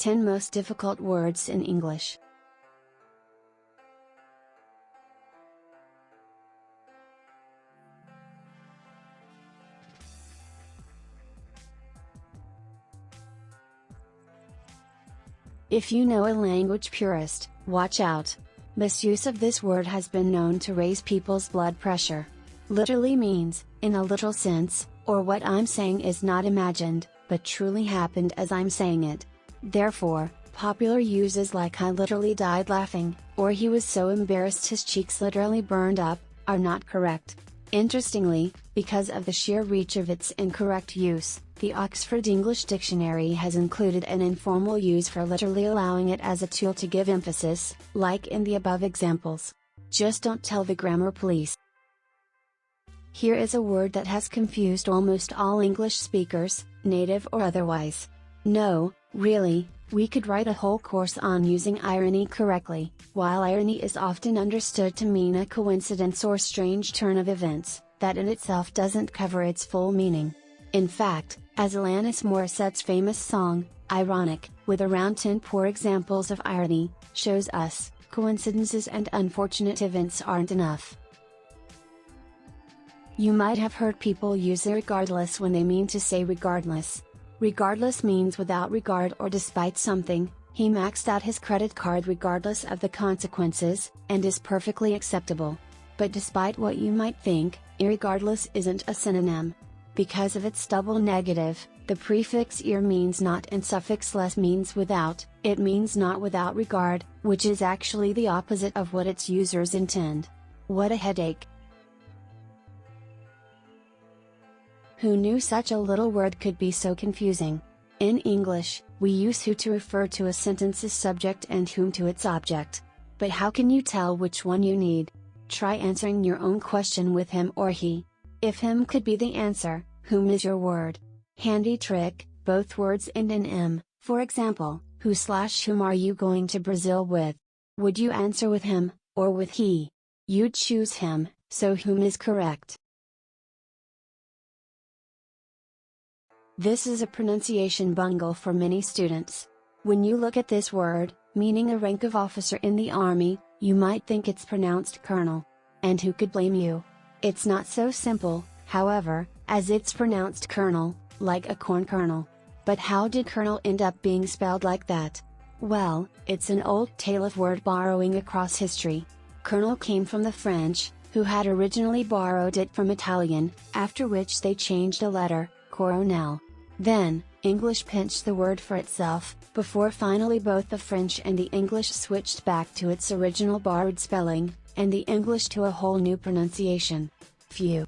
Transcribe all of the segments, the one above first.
10 most difficult words in English. If you know a language purist, watch out. Misuse of this word has been known to raise people's blood pressure. Literally means, in a literal sense, or what I'm saying is not imagined, but truly happened as I'm saying it. Therefore, popular uses like I literally died laughing, or he was so embarrassed his cheeks literally burned up, are not correct. Interestingly, because of the sheer reach of its incorrect use, the Oxford English Dictionary has included an informal use for literally, allowing it as a tool to give emphasis, like in the above examples. Just don't tell the grammar police. Here is a word that has confused almost all English speakers, native or otherwise. No, really, we could write a whole course on using irony correctly. While irony is often understood to mean a coincidence or strange turn of events, that in itself doesn't cover its full meaning. In fact, as Alanis Morissette's famous song, Ironic, with around 10 poor examples of irony, shows us, coincidences and unfortunate events aren't enough. You might have heard people use irregardless when they mean to say regardless. Regardless means without regard or despite something. He maxed out his credit card regardless of the consequences, and is perfectly acceptable. But despite what you might think, irregardless isn't a synonym. Because of its double negative, the prefix ir means not and suffix less means without, it means not without regard, which is actually the opposite of what its users intend. What a headache! Who knew such a little word could be so confusing? In English, we use who to refer to a sentence's subject and whom to its object. But how can you tell which one you need? Try answering your own question with him or he. If him could be the answer, whom is your word? Handy trick, both words end in M. For example, who/whom are you going to Brazil with? Would you answer with him, or with he? You'd choose him, so whom is correct. This is a pronunciation bungle for many students. When you look at this word, meaning a rank of officer in the army, you might think it's pronounced colonel. And who could blame you? It's not so simple, however, as it's pronounced colonel, like a corn kernel. But how did colonel end up being spelled like that? Well, it's an old tale of word borrowing across history. Colonel came from the French, who had originally borrowed it from Italian, after which they changed a letter, coronel. Then, English pinched the word for itself, before finally both the French and the English switched back to its original borrowed spelling, and the English to a whole new pronunciation. Phew.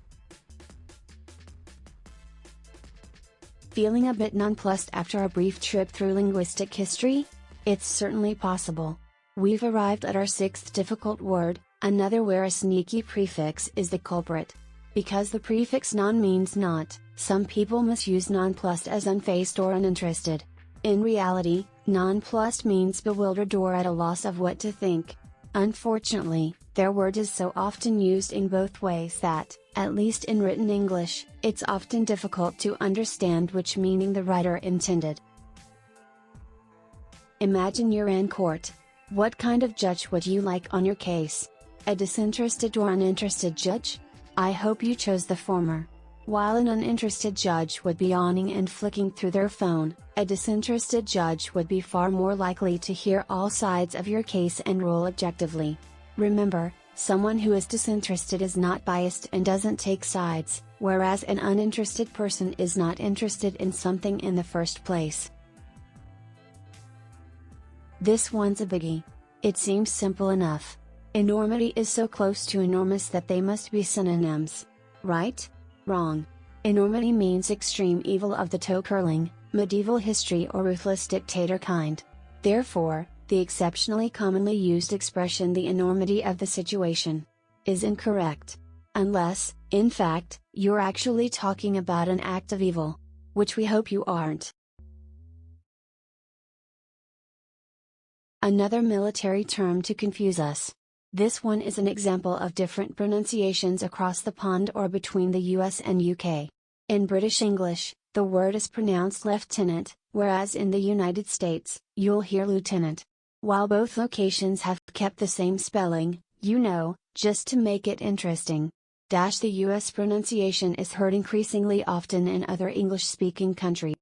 Feeling a bit nonplussed after a brief trip through linguistic history? It's certainly possible. We've arrived at our 6th difficult word, another where a sneaky prefix is the culprit. Because the prefix non means not, some people misuse nonplussed as unfazed or uninterested. In reality, nonplussed means bewildered or at a loss of what to think. Unfortunately, their word is so often used in both ways that, at least in written English, it's often difficult to understand which meaning the writer intended. Imagine you're in court. What kind of judge would you like on your case? A disinterested or uninterested judge? I hope you chose the former. While an uninterested judge would be yawning and flicking through their phone, a disinterested judge would be far more likely to hear all sides of your case and rule objectively. Remember, someone who is disinterested is not biased and doesn't take sides, whereas an uninterested person is not interested in something in the first place. This one's a biggie. It seems simple enough. Enormity is so close to enormous that they must be synonyms. Right? Wrong. Enormity means extreme evil of the toe-curling, medieval history or ruthless dictator kind. Therefore, the exceptionally commonly used expression the enormity of the situation is incorrect. Unless, in fact, you're actually talking about an act of evil. Which we hope you aren't. Another military term to confuse us. This one is an example of different pronunciations across the pond or between the US and UK. In British English, the word is pronounced lieutenant, whereas in the United States, you'll hear lieutenant. While both locations have kept the same spelling, just to make it interesting. The US pronunciation is heard increasingly often in other English-speaking countries.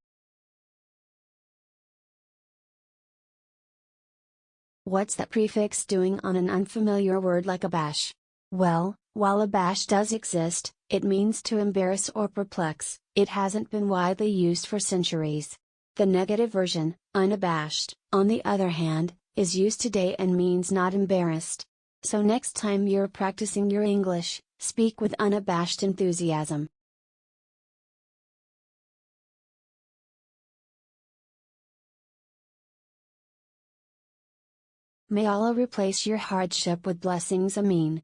What's that prefix doing on an unfamiliar word like abash? Well, while abash does exist, it means to embarrass or perplex. It hasn't been widely used for centuries. The negative version, unabashed, on the other hand, is used today and means not embarrassed. So next time you're practicing your English, speak with unabashed enthusiasm. May Allah replace your hardship with blessings, Ameen.